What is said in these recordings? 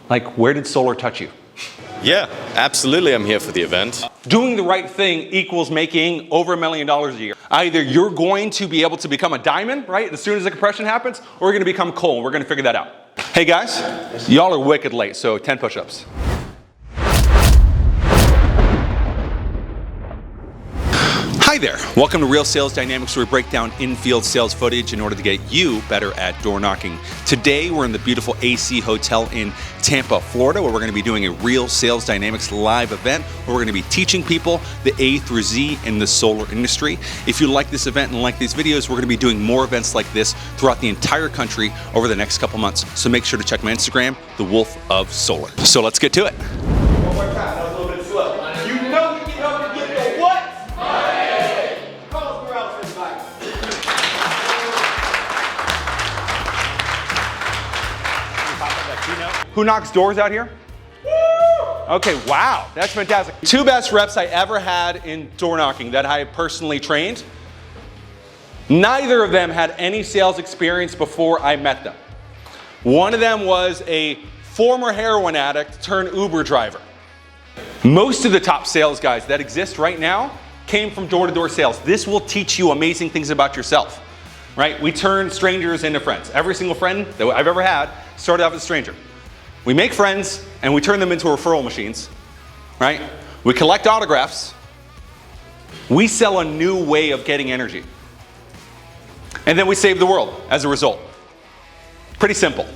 Like, where did solar touch you? Yeah, absolutely, I'm here for the event. Doing the right thing equals making over $1 million a year. Either you're going to be able to become a diamond, right, as soon as the compression happens, or you're gonna become coal, and we're gonna figure that out. Hey guys, y'all are wicked late, so 10 push-ups. Hi there, welcome to Real Sales Dynamics, where we break down in-field sales footage in order to get you better at door knocking. Today, we're in the beautiful AC Hotel in Tampa, Florida, where we're gonna be doing a Real Sales Dynamics live event, where we're gonna be teaching people the A through Z in the solar industry. If you like this event and like these videos, we're gonna be doing more events like this throughout the entire country over the next couple months. So make sure to check my Instagram, The Wolf of Solar. So let's get to it. One more time, that was a little bit slow. You know you can help me get the what? Who knocks doors out here? Woo! Okay, wow, that's fantastic. Two best reps I ever had in door knocking that I personally trained. Neither of them had any sales experience before I met them. One of them was a former heroin addict turned Uber driver. Most of the top sales guys that exist right now came from door-to-door sales. This will teach you amazing things about yourself, right? We turn strangers into friends. Every single friend that I've ever had started off as a stranger. We make friends and we turn them into referral machines, right? We collect autographs. We sell a new way of getting energy. And then we save the world as a result. Pretty simple.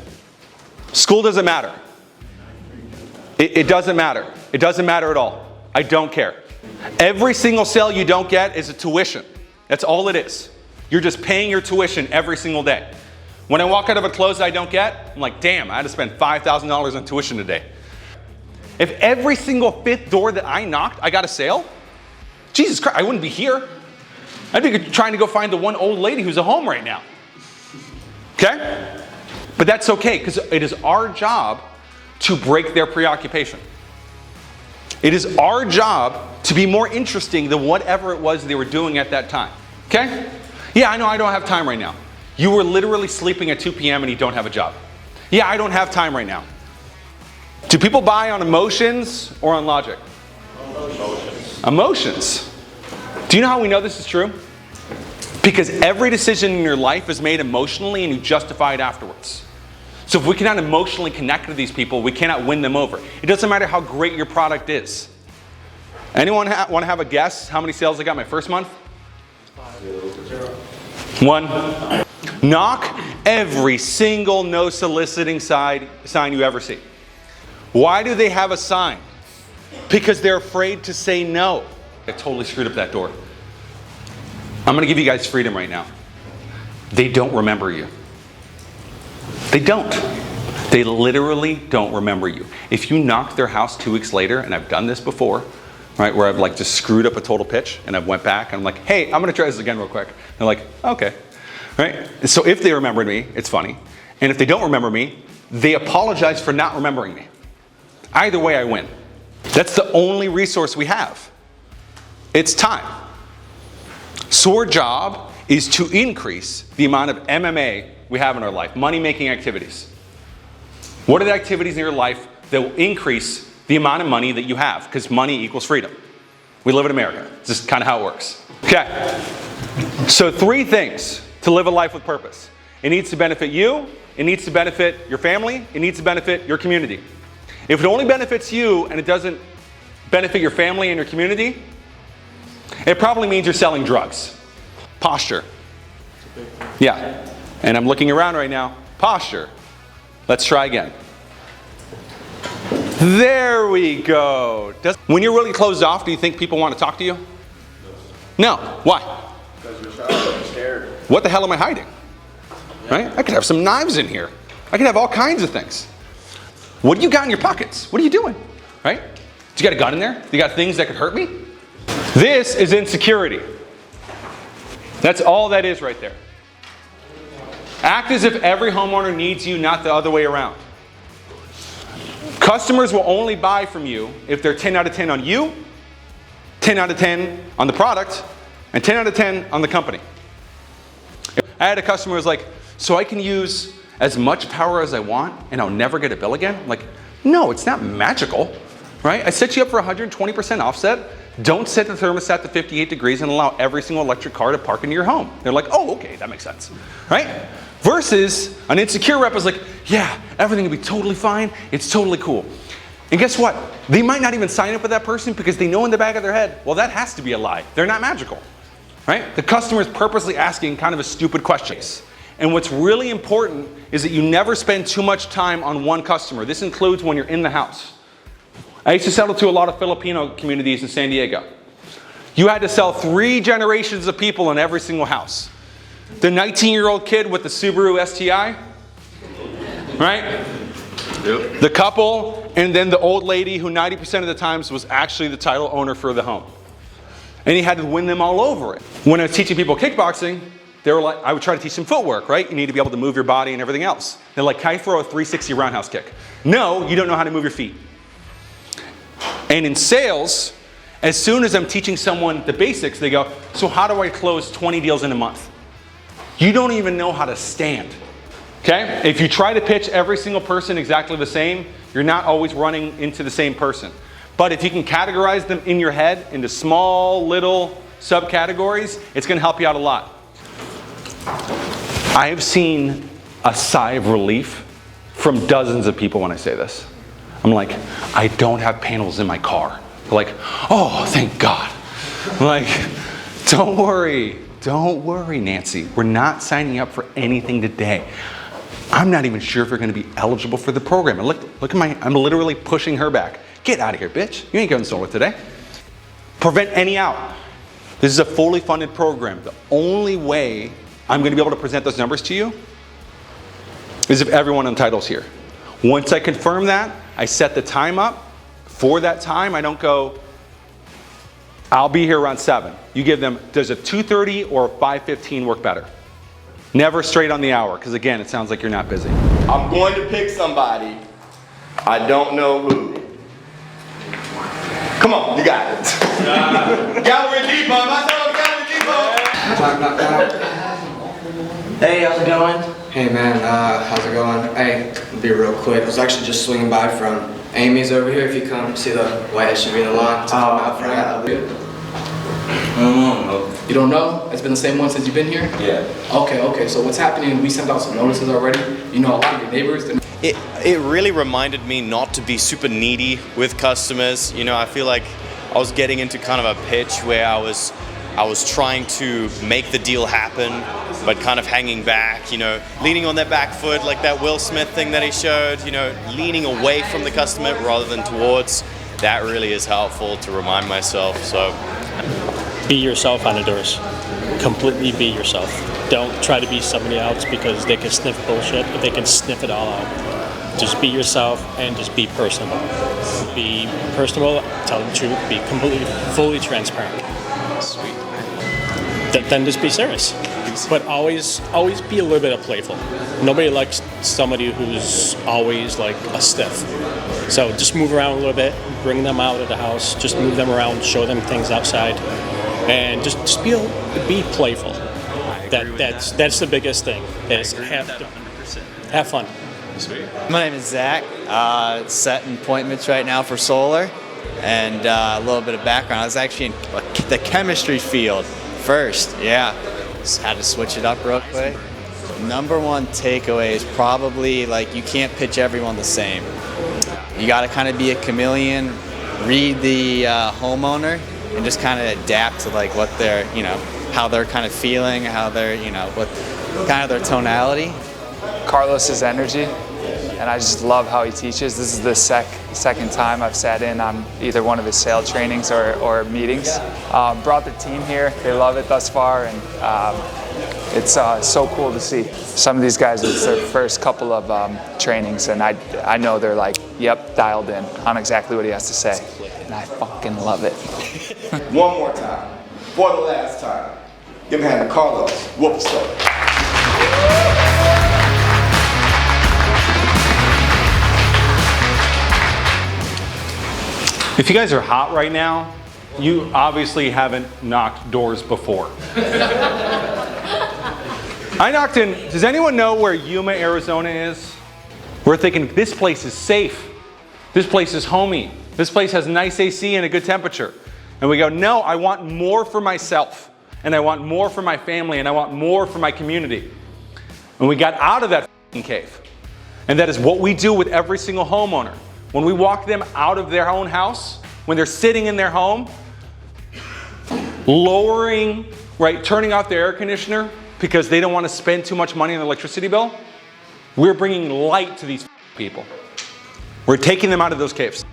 School doesn't matter. It doesn't matter. It doesn't matter at all. I don't care. Every single sale you don't get is a tuition. That's all it is. You're just paying your tuition every single day. When I walk out of a close that I don't get, I'm like, damn, I had to spend $5,000 on tuition today. If every single fifth door that I knocked, I got a sale, Jesus Christ, I wouldn't be here. I'd be trying to go find the one old lady who's at home right now. Okay? But that's okay, because it is our job to break their preoccupation. It is our job to be more interesting than whatever it was they were doing at that time. Okay? Yeah, I know I don't have time right now. You were literally sleeping at 2 p.m. and you don't have a job. Yeah, I don't have time right now. Do people buy on emotions or on logic? Emotions. Emotions. Do you know how we know this is true? Because every decision in your life is made emotionally and you justify it afterwards. So if we cannot emotionally connect with these people, we cannot win them over. It doesn't matter how great your product is. Anyone want to have a guess how many sales I got my first month? 1. Knock every single no soliciting sign you ever see. Why do they have a sign? Because they're afraid to say no. I totally screwed up that door. I'm going to give you guys freedom right now. They don't remember you. They don't. They literally don't remember you. If you knock their house 2 weeks later, and I've done this before, right, where I've like just screwed up a total pitch and I've went back and I'm like, hey, I'm going to try this again real quick. They're like, okay. Right? So if they remembered me, it's funny. And if they don't remember me, they apologize for not remembering me. Either way, I win. That's the only resource we have. It's time. So our job is to increase the amount of MMA we have in our life, money-making activities. What are the activities in your life that will increase the amount of money that you have? Because money equals freedom. We live in America. It's just kind of how it works. Okay. So 3 things to live a life with purpose. It needs to benefit you, it needs to benefit your family, it needs to benefit your community. If it only benefits you and it doesn't benefit your family and your community, it probably means you're selling drugs. Posture. Yeah. And I'm looking around right now. Posture. Let's try again. There we go. When you're really closed off, do you think people want to talk to you? No. Why? Because you're shy and scared. What the hell am I hiding? Yeah. Right? I could have some knives in here. I could have all kinds of things. What do you got in your pockets? What are you doing? Right? Do you got a gun in there? You got things that could hurt me? This is insecurity. That's all that is right there. Act as if every homeowner needs you, not the other way around. Customers will only buy from you if they're 10 out of 10 on you, 10 out of 10 on the product, and 10 out of 10 on the company. I had a customer who was like, so I can use as much power as I want and I'll never get a bill again? I'm like, No, it's not magical, right? I set you up for 120% offset. Don't set the thermostat to 58 degrees and allow every single electric car to park into your home. They're like, oh, okay, that makes sense, right? Versus an insecure rep is like, yeah, everything will be totally fine. It's totally cool. And guess what? They might not even sign up with that person because they know in the back of their head, well, that has to be a lie. They're not magical, right? The customer is purposely asking kind of a stupid question. And what's really important is that you never spend too much time on one customer. This includes when you're in the house. I used to sell to a lot of Filipino communities in San Diego. You had to sell 3 generations of people in every single house. The 19-year-old kid with the Subaru STI, right? Yep. The couple, and then the old lady who 90% of the times was actually the title owner for the home. And he had to win them all over it. When I was teaching people kickboxing, they were like, I would try to teach them footwork, right? You need to be able to move your body and everything else. They're like, can I throw a 360 roundhouse kick? No, you don't know how to move your feet. And in sales, as soon as I'm teaching someone the basics, they go, so how do I close 20 deals in a month? You don't even know how to stand, okay? If you try to pitch every single person exactly the same, you're not always running into the same person. But if you can categorize them in your head into small, little subcategories, it's gonna help you out a lot. I have seen a sigh of relief from dozens of people when I say this. I'm like, I don't have panels in my car. They're like, oh, thank God. I'm like, don't worry, Nancy. We're not signing up for anything today. I'm not even sure if you're gonna be eligible for the program. And look at I'm literally pushing her back. Get out of here, bitch. You ain't going solar today. Prevent any out. This is a fully funded program. The only way I'm gonna be able to present those numbers to you is if everyone on title's here. Once I confirm that, I set the time up. For that time, I don't go, I'll be here around 7. You give them, does a 2:30 or a 5:15 work better? Never straight on the hour, because again, it sounds like you're not busy. I'm going to pick somebody. I don't know who. Come on, you got it. Gallery Depot. Myself, Gallery Depot. Hey, how's it going? Hey man, how's it going? Hey, I'll be real quick. I was actually just swinging by from Amy's over here. If you come see the white SUV in the lot, to come out front. You don't know? It's been the same one since you've been here? Yeah. Okay. So what's happening? We sent out some notices already. You know, a lot of your neighbors. It really reminded me not to be super needy with customers. You know, I feel like I was getting into kind of a pitch where I was trying to make the deal happen, but kind of hanging back, you know, leaning on their back foot like that Will Smith thing that he showed, you know, leaning away from the customer rather than towards. That really is helpful to remind myself, so. Be yourself on the doors. Completely be yourself. Don't try to be somebody else because they can sniff bullshit, but they can sniff it all out. Just be yourself and just be personable. Be personable, tell the truth, be completely, fully transparent. Sweet. Then just be serious. But always be a little bit of playful. Nobody likes somebody who's always like a stiff. So just move around a little bit, bring them out of the house, just move them around, show them things outside, and just be playful. That's the biggest thing. Is have fun. Sweet. My name is Zach. Setting appointments right now for solar, and a little bit of background. I was actually in the chemistry field first. Yeah, just had to switch it up real quick. Number one takeaway is probably like you can't pitch everyone the same. You got to kind of be a chameleon, read the homeowner, and just kind of adapt to like what they're, you know, how they're kind of feeling, how they're, you know, what kind of their tonality. Carlos's energy, and I just love how he teaches. This is the second time I've sat in on either one of his sales trainings or meetings. Brought the team here. They love it thus far, and it's so cool to see. Some of these guys, it's their first couple of trainings, and I know they're like, yep, dialed in on exactly what he has to say, and I fucking love it. One more time. For the last time. Give me a hand to Carlos. Whoops. If you guys are hot right now, you obviously haven't knocked doors before. I knocked in, does anyone know where Yuma, Arizona is? We're thinking this place is safe. This place is homey. This place has nice AC and a good temperature. And we go, no, I want more for myself. And I want more for my family. And I want more for my community. And we got out of that cave. And that is what we do with every single homeowner. When we walk them out of their own house, when they're sitting in their home, lowering, right, turning off the air conditioner because they don't want to spend too much money on the electricity bill, we're bringing light to these people. We're taking them out of those caves.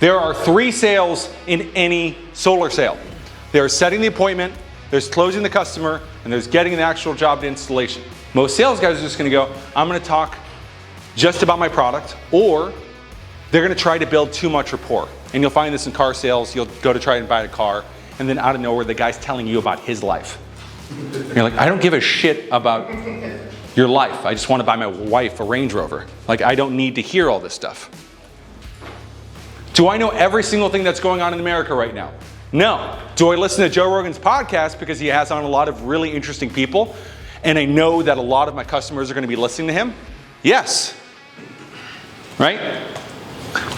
There are 3 sales in any solar sale. There's setting the appointment, there's closing the customer, and there's getting the actual job to installation. Most sales guys are just going to go, I'm going to talk just about my product, or they're going to try to build too much rapport. And you'll find this in car sales. You'll go to try and buy a car, and then out of nowhere, the guy's telling you about his life. And you're like, I don't give a shit about your life. I just want to buy my wife a Range Rover. Like, I don't need to hear all this stuff. Do I know every single thing that's going on in America right now? No. Do I listen to Joe Rogan's podcast because he has on a lot of really interesting people, and I know that a lot of my customers are going to be listening to him? Yes. Right?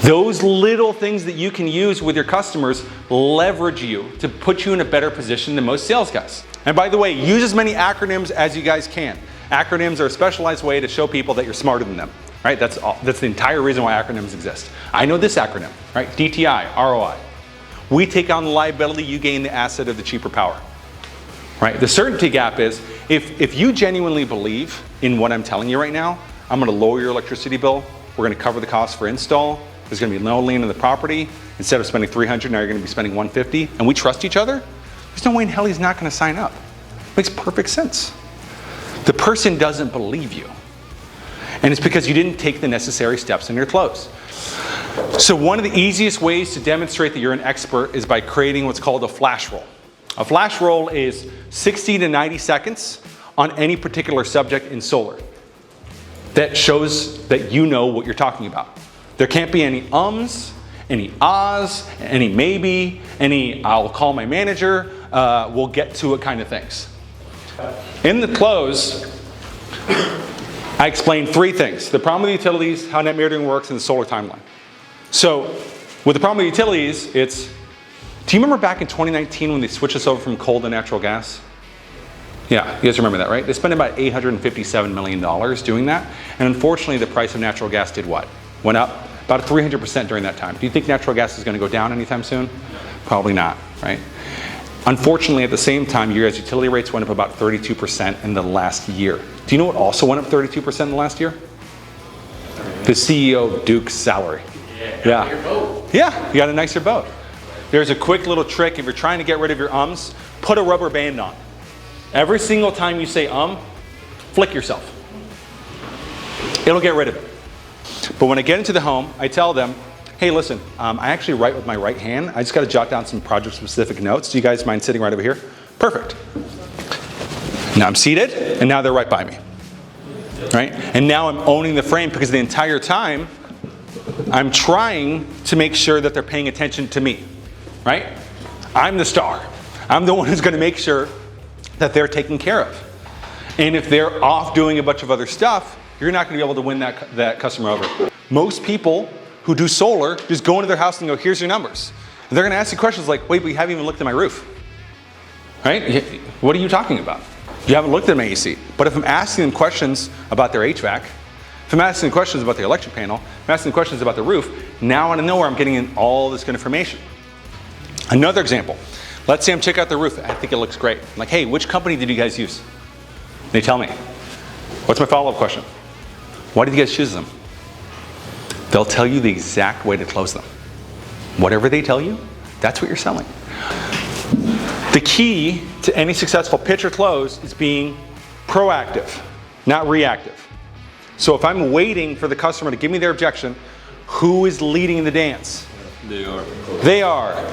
Those little things that you can use with your customers leverage you to put you in a better position than most sales guys. And by the way, use as many acronyms as you guys can. Acronyms are a specialized way to show people that you're smarter than them. Right? That's the entire reason why acronyms exist. I know this acronym, right? DTI, ROI. We take on the liability, you gain the asset of the cheaper power. Right? The certainty gap is, if you genuinely believe in what I'm telling you right now, I'm going to lower your electricity bill, we're going to cover the cost for install, there's going to be no lien on the property, instead of spending $300, now you're going to be spending $150, and we trust each other, there's no way in hell he's not going to sign up. Makes perfect sense. The person doesn't believe you. And it's because you didn't take the necessary steps in your close. So one of the easiest ways to demonstrate that you're an expert is by creating what's called a flash roll. A flash roll is 60 to 90 seconds on any particular subject in solar. That shows that you know what you're talking about. There can't be any ums, any ahs, any maybe, any I'll call my manager, we'll get to it kind of things. In the close, I explained 3 things: the problem with utilities, how net metering works, and the solar timeline. So with the problem with utilities, do you remember back in 2019 when they switched us over from coal to natural gas? Yeah, you guys remember that, right? They spent about $857 million doing that. And unfortunately, the price of natural gas did what? Went up about 300% during that time. Do you think natural gas is going to go down anytime soon? Probably not, right? Unfortunately, at the same time, your guys' utility rates went up about 32% in the last year. Do you know what also went up 32% in the last year? The CEO of Duke's salary. Yeah. Yeah, you got a nicer boat. There's a quick little trick if you're trying to get rid of your ums, put a rubber band on. Every single time you say flick yourself. It'll get rid of it. But when I get into the home, I tell them, hey, listen, I actually write with my right hand. I just got to jot down some project-specific notes. Do you guys mind sitting right over here? Perfect. Now I'm seated, and now they're right by me. Right? And now I'm owning the frame because the entire time, I'm trying to make sure that they're paying attention to me. Right? I'm the star. I'm the one who's going to make sure that they're taken care of. And if they're off doing a bunch of other stuff, you're not going to be able to win that customer over. Most people who do solar just go into their house and go, here's your numbers. And they're going to ask you questions like, wait, but you haven't even looked at my roof. Right? What are you talking about? You haven't looked at my AC. But if I'm asking them questions about their HVAC, if I'm asking them questions about their electric panel, if I'm asking them questions about the roof, now out of nowhere I'm getting in all this good information. Another example. Let's say I'm checking out the roof. I think it looks great. I'm like, hey, which company did you guys use? They tell me. What's my follow-up question? Why did you guys choose them? They'll tell you the exact way to close them. Whatever they tell you, that's what you're selling. The key to any successful pitch or close is being proactive, not reactive. So if I'm waiting for the customer to give me their objection, who is leading the dance? They are. They are.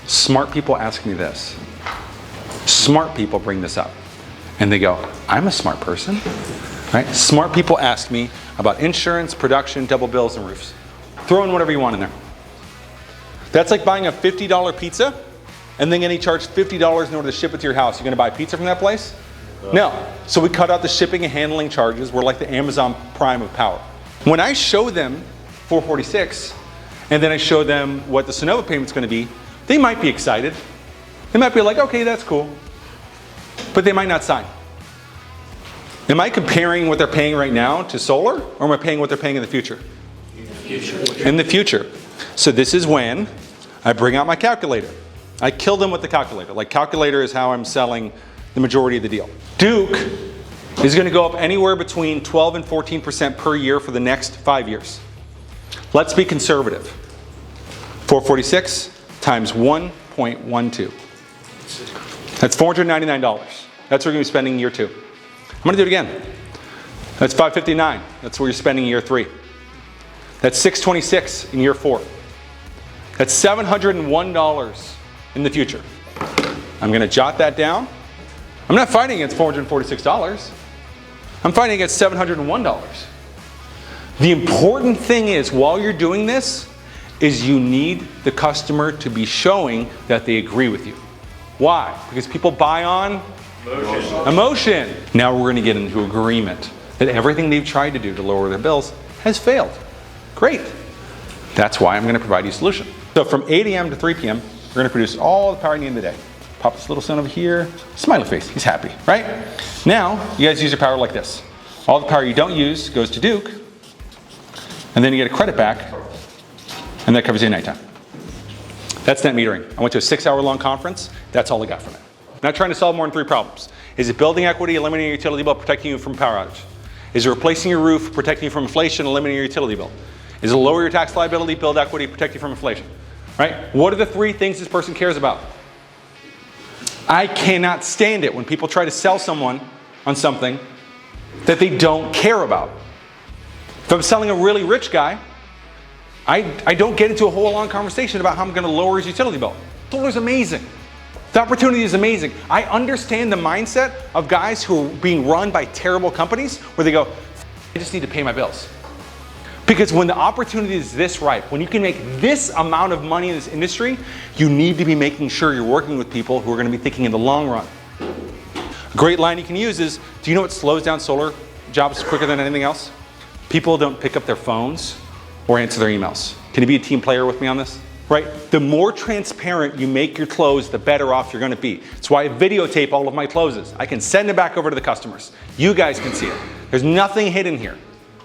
Smart people ask me this. Smart people bring this up. And they go, I'm a smart person. Right? Smart people ask me about insurance, production, double bills, and roofs. Throw in whatever you want in there. That's like buying a $50 pizza and then getting charged $50 in order to ship it to your house. You're going to buy pizza from that place? No. So we cut out the shipping and handling charges. We're like the Amazon Prime of power. When I show them 446, and then I show them what the Sonova payment's gonna be, they might be excited. They might be like, okay, that's cool. But they might not sign. Am I comparing what they're paying right now to solar, or am I paying what they're paying in the future? In the future. So this is when I bring out my calculator. I kill them with the calculator. Like, calculator is how I'm selling the majority of the deal. Duke is going to go up anywhere between 12 and 14% per year for the next 5 years. Let's be conservative. 446 times 1.12. That's $499. That's what you're going to be spending in year 2. I'm going to do it again. That's $559. That's what you're spending in year 3. That's $626 in year 4. That's $701 in the future. I'm going to jot that down. I'm not fighting against $446. I'm fighting against $701. The important thing is, while you're doing this, is you need the customer to be showing that they agree with you. Why? Because people buy on emotion. Now we're going to get into agreement that everything they've tried to do to lower their bills has failed. Great. That's why I'm going to provide you a solution. So from 8 a.m. to 3 p.m., we're going to produce all the power you need in the day. Pop this little son over here. Smiley face. He's happy, right? Now, you guys use your power like this. All the power you don't use goes to Duke, and then you get a credit back, and that covers you at nighttime. That's net metering. I went to a 6-hour-long conference. That's all I got from it. I'm not trying to solve more than 3 problems. Is it building equity, eliminating your utility bill, protecting you from power outage? Is it replacing your roof, protecting you from inflation, eliminating your utility bill? Is it lower your tax liability, build equity, protect you from inflation? Right? What are the 3 things this person cares about? I cannot stand it when people try to sell someone on something that they don't care about. If I'm selling a really rich guy, I don't get into a whole long conversation about how I'm going to lower his utility bill. Solar's amazing. The opportunity is amazing. I understand the mindset of guys who are being run by terrible companies where they go, I just need to pay my bills. Because when the opportunity is this ripe, when you can make this amount of money in this industry, you need to be making sure you're working with people who are going to be thinking in the long run. A great line you can use is, do you know what slows down solar jobs quicker than anything else? People don't pick up their phones or answer their emails. Can you be a team player with me on this? Right? The more transparent you make your close, the better off you're going to be. That's why I videotape all of my closes. I can send it back over to the customers. You guys can see it. There's nothing hidden here.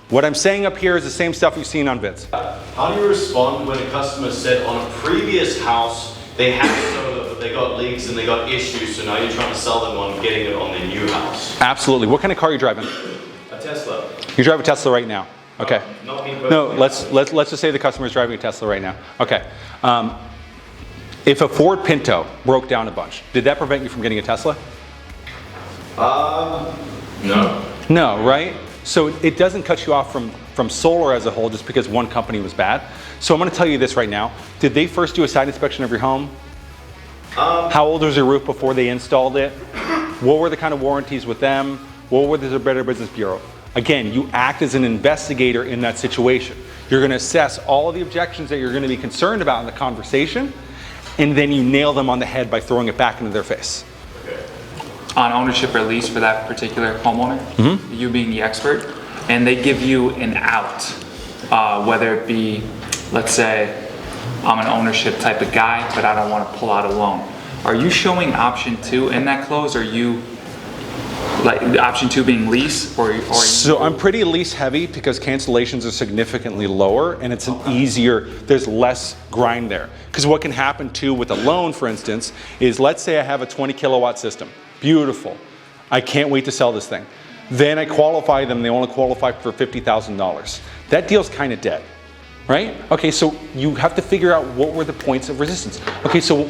What I'm saying up here is the same stuff you've seen on vids. How do you respond when a customer said on a previous house they had solar, but they got leaks and they got issues, so now you're trying to sell them on getting it on their new house? Absolutely. What kind of car are you driving? A Tesla. You drive a Tesla right now. Okay. Not me No, let's just say the customer is driving a Tesla right now. Okay. If a Ford Pinto broke down a bunch, did that prevent you from getting a Tesla? No. No, right? So it doesn't cut you off from solar as a whole just because one company was bad. So I'm going to tell you this right now. Did they first do a site inspection of your home? How old was your roof before they installed it? What were the kind of warranties with them? What were the Better Business Bureau? Again, you act as an investigator in that situation. You're going to assess all of the objections that you're going to be concerned about in the conversation, and then you nail them on the head by throwing it back into their face. On ownership or lease for that particular homeowner, you being the expert, and they give you an out, whether it be, let's say, I'm an ownership type of guy, but I don't want to pull out a loan. Are you showing option 2 in that close, or are you like option 2 being lease, or So I'm pretty lease heavy because cancellations are significantly lower, and it's an easier, there's less grind there. Because what can happen too with a loan, for instance, is let's say I have a 20 kilowatt system. Beautiful. I can't wait to sell this thing. Then I qualify them, they only qualify for $50,000. That deal's kind of dead, right? Okay, so you have to figure out what were the points of resistance. Okay, so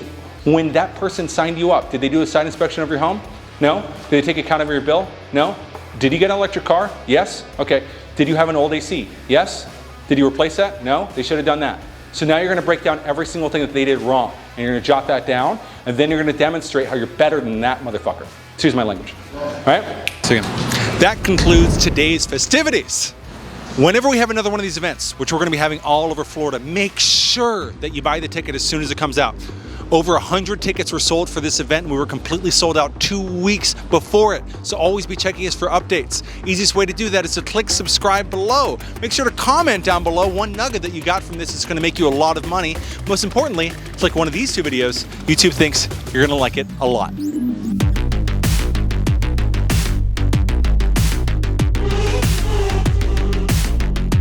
when that person signed you up, did they do a site inspection of your home? No? Did they take account of your bill? No? Did you get an electric car? Yes? Okay. Did you have an old AC? Yes? Did you replace that? No? They should have done that. So now you're going to break down every single thing that they did wrong, and you're going to jot that down, and then you're going to demonstrate how you're better than that motherfucker. Excuse my language. All right? So again, that concludes today's festivities. Whenever we have another one of these events, which we're going to be having all over Florida, make sure that you buy the ticket as soon as it comes out. Over 100 tickets were sold for this event, and we were completely sold out 2 weeks before it. So always be checking us for updates. Easiest way to do that is to click subscribe below. Make sure to comment down below one nugget that you got from this. It's going to make you a lot of money. Most importantly, click one of these 2 videos. YouTube thinks you're going to like it a lot.